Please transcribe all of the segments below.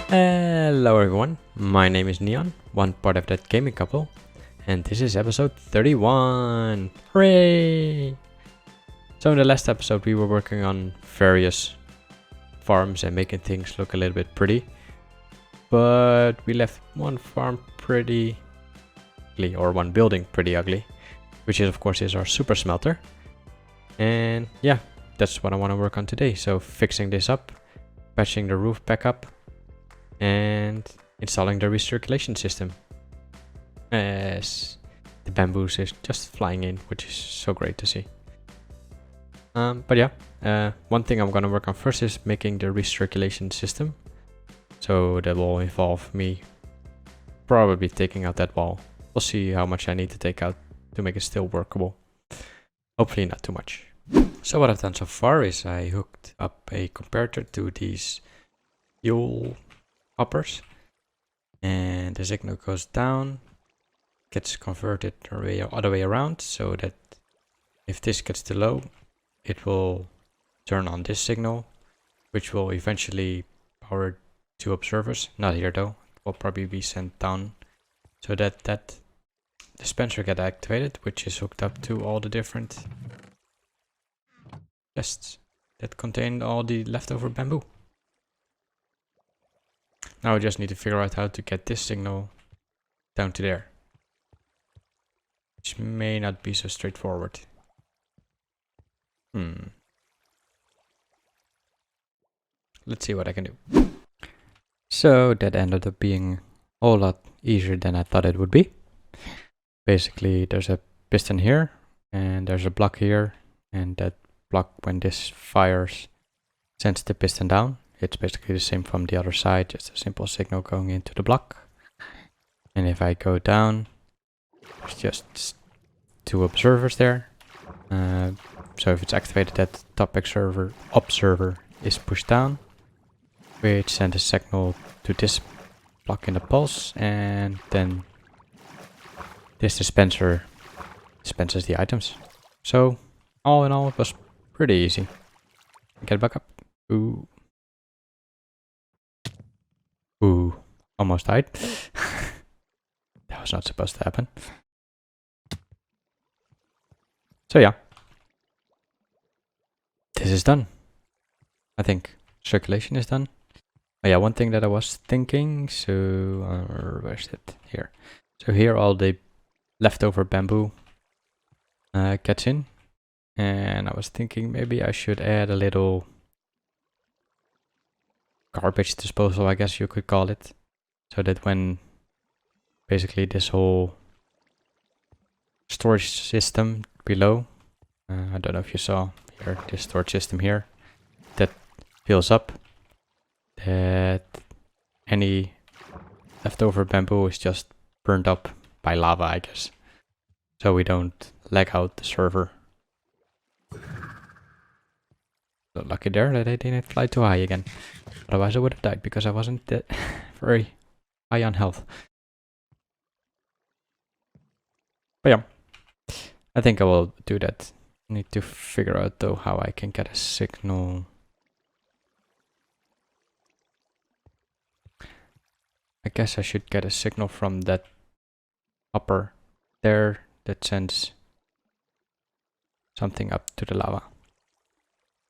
Hello everyone, my name is Neon, one part of that gaming couple, and this is episode 31! Hooray! So in the last episode we were working on various farms and making things look a little bit pretty, but we left one farm pretty ugly, or one building pretty ugly, which is of course our super smelter. And yeah, that's what I want to work on today, so fixing this up, patching the roof back up, and installing the recirculation system, as the bamboos is just flying in, which is so great to see. But yeah, one thing I'm gonna work on first is making the recirculation system, so that will involve me probably taking out that wall. We'll see how much I need to take out to make it still workable. Hopefully not too much. So what I've done so far is I hooked up a comparator to these fuel hoppers, and the signal goes down, gets converted the other way around, so that if this gets too low, it will turn on this signal, which will eventually power two observers. Not here though, it will probably be sent down, so that dispenser get activated, which is hooked up to all the different chests that contain all the leftover bamboo. Now I just need to figure out how to get this signal down to there, which may not be so straightforward. Let's see what I can do. So that ended up being a whole lot easier than I thought it would be. Basically, there's a piston here, and there's a block here, and that block, when this fires, sends the piston down. It's basically the same from the other side, just a simple signal going into the block. And if I go down, there's just two observers there. So if it's activated, that top observer is pushed down, which sends a signal to this block in the pulse, and then this dispenser dispenses the items. So all in all, it was pretty easy. Get back up. Ooh. Ooh, almost died. That was not supposed to happen. So yeah, this is done. I think circulation is done. Oh yeah, one thing that I was thinking, so where's it? Here. So here all the leftover bamboo gets in, and I was thinking maybe I should add a little garbage disposal, I guess you could call it, so that when basically this whole storage system below, I don't know if you saw here, this storage system here, that fills up, that any leftover bamboo is just burned up by lava, I guess, so we don't lag out the server. So lucky there that I didn't fly too high again. Otherwise I would have died because I wasn't very high on health. But yeah, I think I will do that. I need to figure out though how I can get a signal. I guess I should get a signal from that upper there that sends something up to the lava.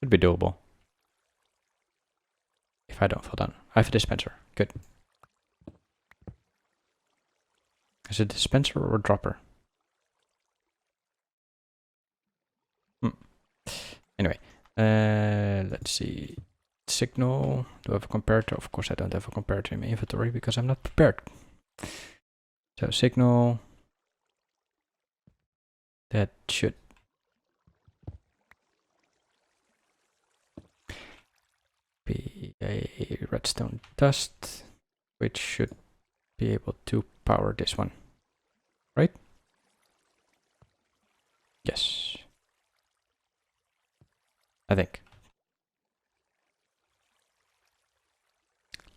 Should be doable. If I don't fall down. I have a dispenser. Good. Is it dispenser or dropper? Anyway, let's see. Signal. Do I have a comparator? Of course I don't have a comparator in my inventory because I'm not prepared. So signal. That should be a redstone dust, which should be able to power this one, right? Yes, I think.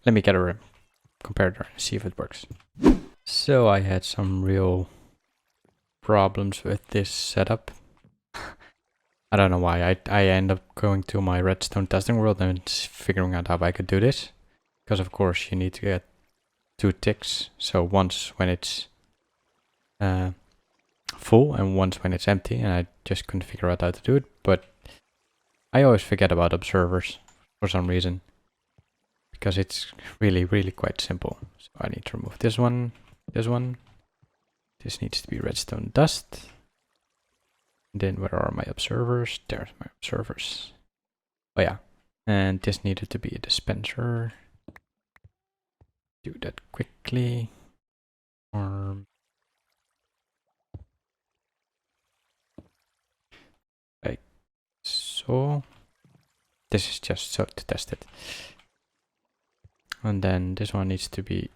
Let me get a comparator and see if it works. So I had some real problems with this setup. I don't know why. I end up going to my redstone testing world and figuring out how I could do this, because of course you need to get 2 ticks. So once when it's full and once when it's empty, and I just couldn't figure out how to do it, but I always forget about observers for some reason, because it's really quite simple. So I need to remove this one, this needs to be redstone dust. And then where are my observers? There's my observers. Oh yeah, and this needed to be a dispenser. Do that quickly. Or like so. This is just so to test it. And then this one needs to be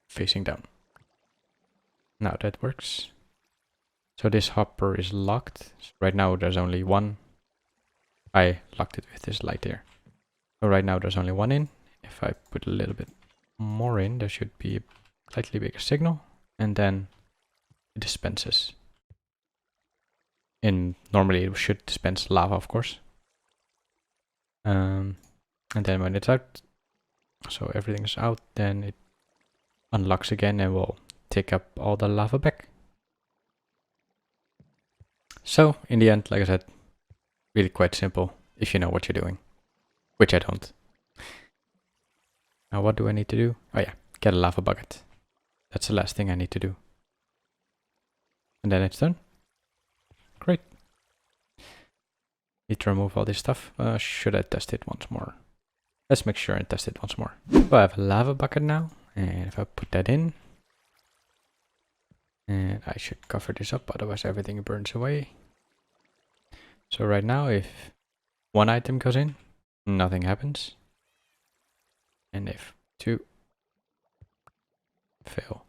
facing down. Now that works. So this hopper is locked. So right now there's only one. I locked it with this light here. So right now there's only one in. If I put a little bit more in, there should be a slightly bigger signal. And then it dispenses. And normally it should dispense lava, of course. And then when it's out, so everything's out, then it unlocks again and will take up all the lava back. So in the end, like I said, really quite simple if you know what you're doing, which I don't. Now what do I need to do? Oh yeah, get a lava bucket. That's the last thing I need to do. And then it's done. Great. Need to remove all this stuff. Should I test it once more? Let's make sure and test it once more. So I have a lava bucket now, and if I put that in, and I should cover this up, otherwise everything burns away. So right now, if one item goes in, nothing happens. And if 2 fail.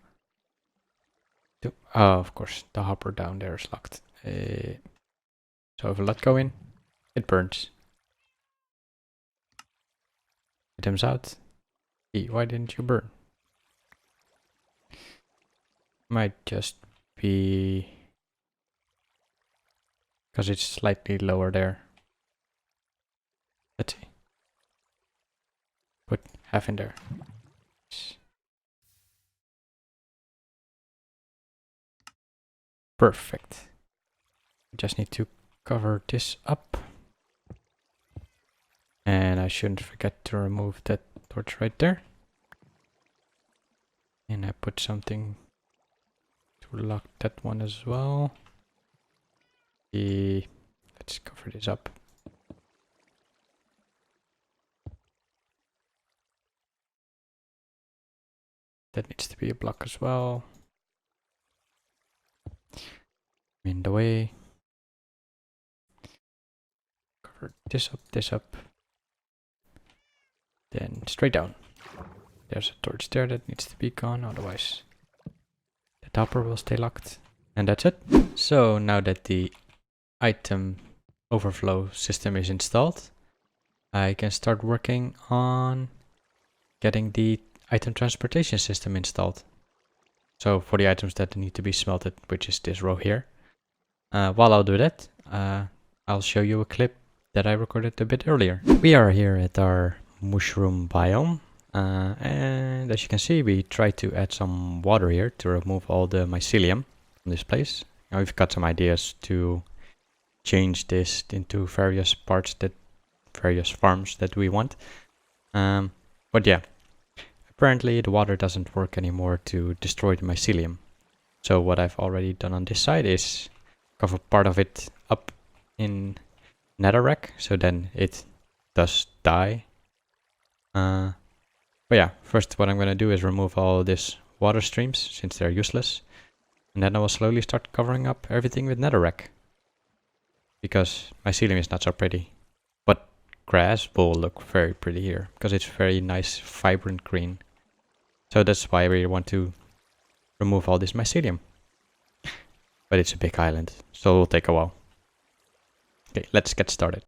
Oh, of course, the hopper down there is locked. So if a lot go in, it burns. Items out. Why didn't you burn? Might just be because it's slightly lower there. Let's see. Put half in there. Perfect. Just need to cover this up. And I shouldn't forget to remove that torch right there. And I put something to lock that one as well. Let's cover this up. That needs to be a block as well. In the way. Cover this up. Then straight down. There's a torch there that needs to be gone, otherwise the topper will stay locked. And that's it. So now that the item overflow system is installed, I can start working on getting the item transportation system installed. So for the items that need to be smelted, which is this row here. While I'll do that, I'll show you a clip that I recorded a bit earlier. We are here at our mushroom biome, and as you can see, we tried to add some water here to remove all the mycelium from this place. Now we've got some ideas to change this into various farms that we want. But yeah, apparently the water doesn't work anymore to destroy the mycelium. So what I've already done on this side is cover part of it up in netherrack, so then it does die. But yeah, first what I'm gonna do is remove all this water streams since they're useless, and then I will slowly start covering up everything with netherrack, because mycelium is not so pretty, but grass will look very pretty here because it's very nice vibrant green. So that's why we want to remove all this mycelium. But it's a big island, so it will take a while. Okay, let's get started.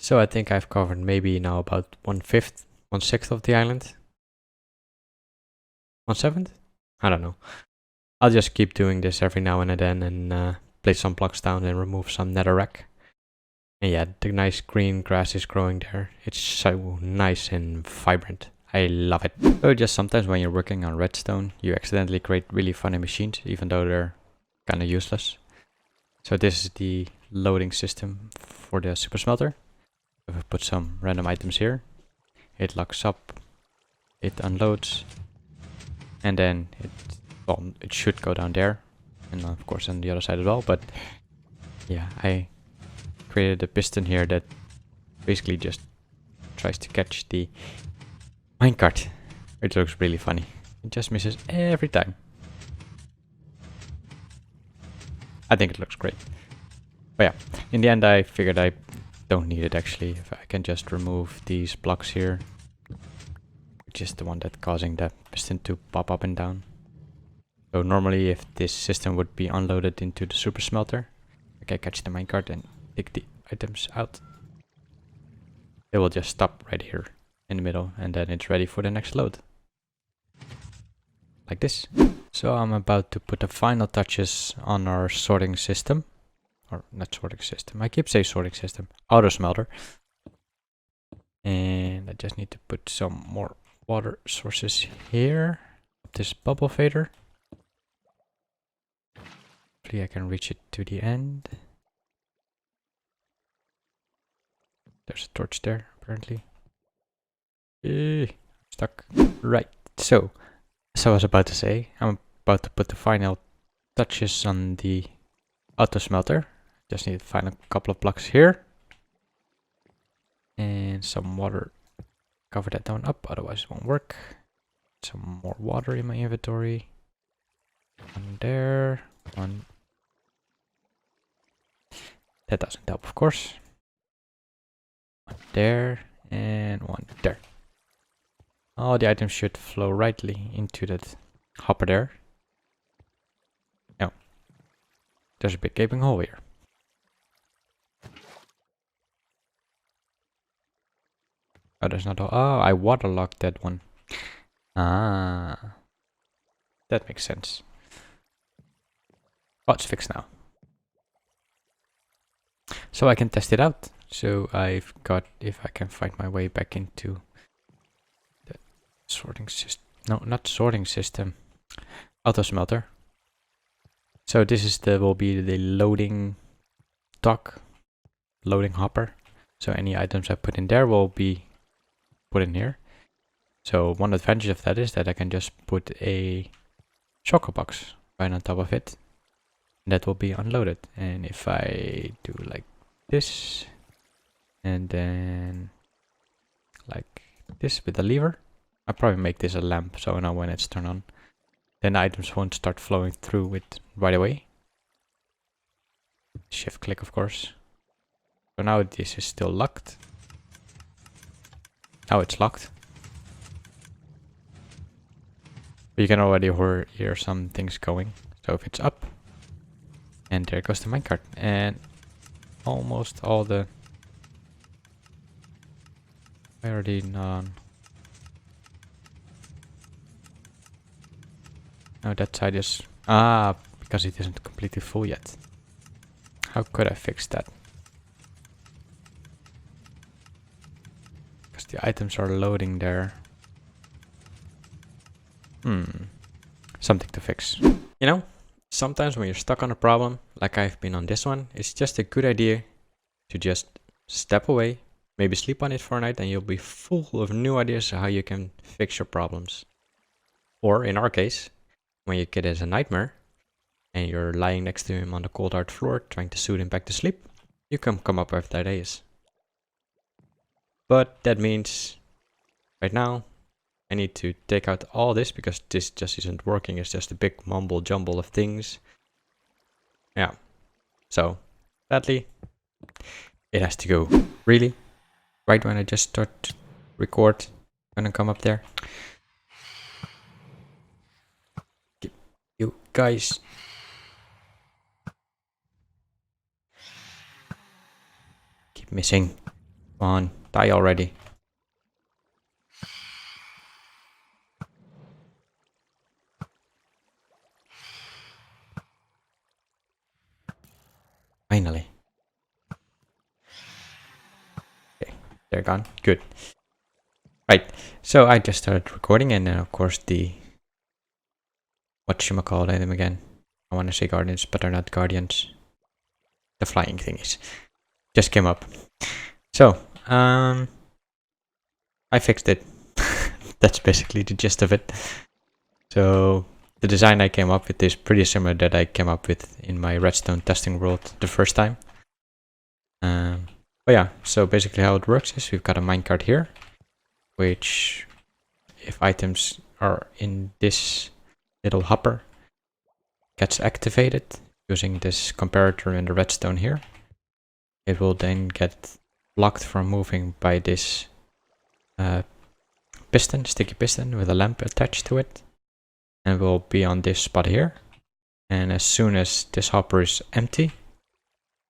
So I think I've covered maybe now about 1/5, 1/6 of the island. 1/7? I don't know. I'll just keep doing this every now and then and place some blocks down and remove some netherrack. And yeah, the nice green grass is growing there. It's so nice and vibrant. I love it. So just sometimes when you're working on redstone, you accidentally create really funny machines, even though they're kind of useless. So this is the loading system for the super smelter. If we put some random items here, it locks up, it unloads, and then it should go down there, and of course on the other side as well. But yeah, I created a piston here that basically just tries to catch the minecart. It looks really funny. It just misses every time. I think it looks great. But yeah, in the end I figured I don't need it actually. If I can just remove these blocks here, which is the one that's causing the piston to pop up and down. So normally if this system would be unloaded into the super smelter, I can catch the minecart and take the items out. It will just stop right here in the middle, and then it's ready for the next load. Like this. So I'm about to put the final touches on our sorting system. Or not sorting system, I keep saying sorting system. Auto smelter. And I just need to put some more water sources here. This bubble fader. Hopefully I can reach it to the end. There's a torch there, apparently. Stuck. Right, so as I was about to say, I'm about to put the final touches on the auto smelter. Just need to find a couple of blocks here. And some water. Cover that down up, otherwise it won't work. Some more water in my inventory. One there, one. That doesn't help, of course. One there, and one there. All the items should flow rightly into that hopper there. No. There's a big gaping hole here. Oh, there's not a... Oh, I waterlogged that one. Ah. That makes sense. Oh, it's fixed now. So I can test it out. So I've got... If I can find my way back into the sorting system... No, not sorting system. Auto smelter. So this is will be the loading dock. Loading hopper. So any items I put in there will be put in here. So one advantage of that is that I can just put a shulker box right on top of it. And that will be unloaded. And if I do like this, and then like this with the lever, I'll probably make this a lamp so now when it's turned on, then the items won't start flowing through it right away. Shift click, of course. So now this is still locked. Now it's locked. But you can already hear some things going. So if it's up, and there goes the minecart, and almost all the... I already on. No, that side is... Ah, because it isn't completely full yet. How could I fix that? Because the items are loading there. Something to fix. You know, sometimes when you're stuck on a problem, like I've been on this one, it's just a good idea to just step away, maybe sleep on it for a night, and you'll be full of new ideas how you can fix your problems. Or in our case, when your kid is a nightmare, and you're lying next to him on the cold hard floor trying to soothe him back to sleep, you can come up with ideas. But that means right now I need to take out all this because this just isn't working. It's just a big mumble jumble of things. Yeah. So sadly it has to go. Really? Right when I just start record, gonna come up there. You guys. Keep missing. Come on, die already. Finally. Okay, they're gone. Good. Right, so I just started recording, and then of course the whatchamacallit item again. I want to say guardians, but they're not guardians. The flying thingies just came up. So, I fixed it. That's basically the gist of it. So the design I came up with is pretty similar that I came up with in my redstone testing world the first time. But yeah, so basically how it works is we've got a minecart here, which if items are in this little hopper gets activated using this comparator in the redstone here. It will then get blocked from moving by this piston, sticky piston with a lamp attached to it, and will be on this spot here. And as soon as this hopper is empty,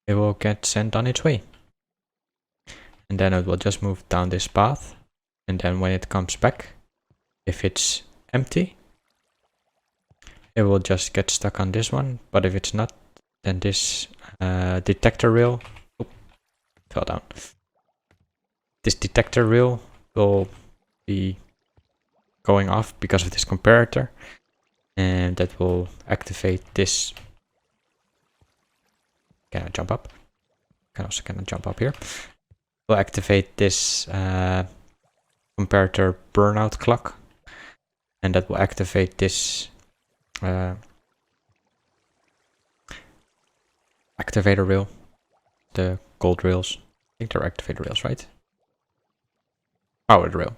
it will get sent on its way. And then it will just move down this path, and then when it comes back, if it's empty, it will just get stuck on this one. But if it's not, then this detector rail fell down. This detector rail will be going off because of this comparator, and that will activate this. Can I jump up? Can also cannot jump up here. Will activate this comparator burnout clock, and that will activate this activator rail, the gold rails. I think they're activator rails, right? Powered rail.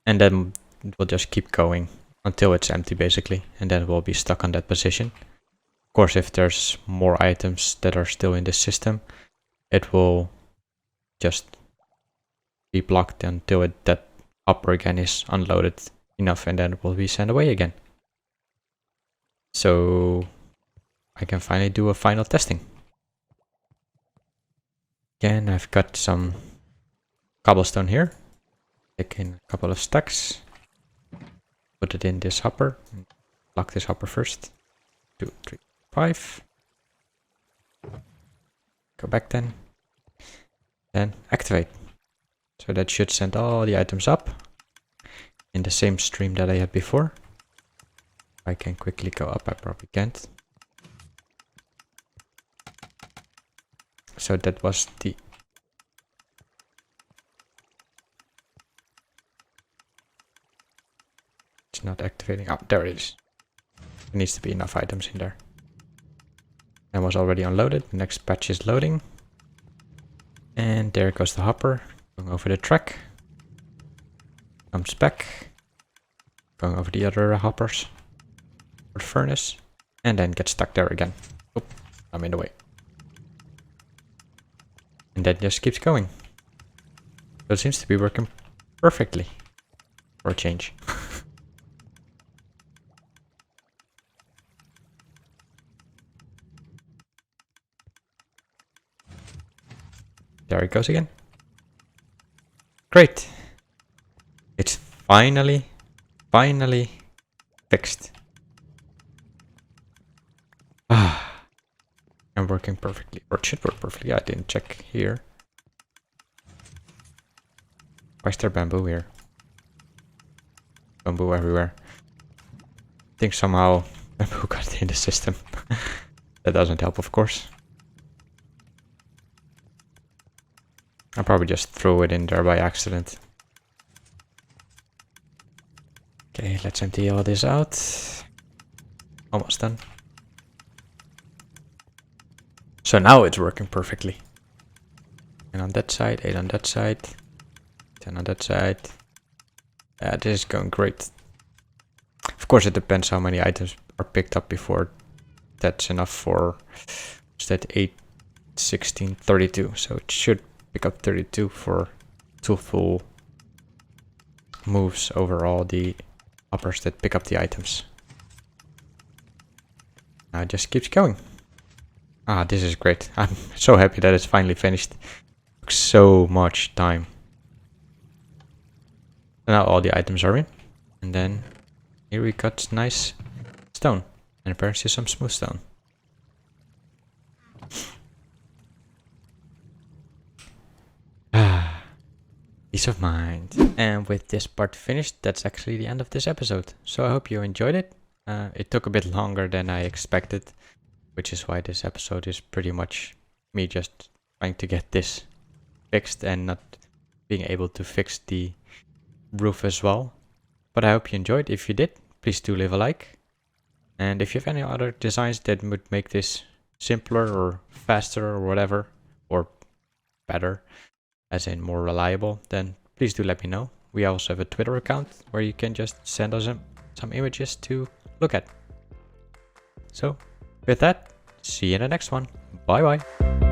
And then it will just keep going until it's empty basically, and then it will be stuck on that position. Of course, if there's more items that are still in this system, it will just be blocked until that hopper again is unloaded enough, and then it will be sent away again. So I can finally do a final testing. Again, I've got some cobblestone here. Take in a couple of stacks. Put it in this hopper. Lock this hopper first. 2, 3, 5. Go back then. Then activate. So that should send all the items up in the same stream that I had before. I can quickly go up, I probably can't. So that was the... It's not activating. Oh, there it is. There needs to be enough items in there. That was already unloaded. The next batch is loading. And there goes the hopper. Going over the track. Comes back. Going over the other hoppers. For the furnace. And then gets stuck there again. Oop, I'm in the way. And that just keeps going. So it seems to be working perfectly. For a change. There it goes again. Great. It's finally fixed. And working perfectly. Or it should work perfectly. I didn't check here. Why is there bamboo here? Bamboo everywhere. I think somehow bamboo got in the system. That doesn't help, of course. I probably just threw it in there by accident. Okay, let's empty all this out. Almost done. So now it's working perfectly. And on that side, 8 on that side, 10 on that side. This is going great. Of course, it depends how many items are picked up before that's enough for, what's that, 8, 16, 32. So it should pick up 32 for 2 full moves over all the hoppers that pick up the items. Now it just keeps going. Ah, this is great. I'm so happy that it's finally finished. took so much time. So now all the items are in. And then here we got nice stone. And apparently some smooth stone. Peace of mind. And with this part finished, that's actually the end of this episode. So I hope you enjoyed it. It took a bit longer than I expected, which is why this episode is pretty much me just trying to get this fixed and not being able to fix the roof as well. But I hope you enjoyed. If you did, please do leave a like. And if you have any other designs that would make this simpler or faster or whatever, or better, as in more reliable, then please do let me know. We also have a Twitter account where you can just send us some images to look at. So with that, see you in the next one. Bye bye.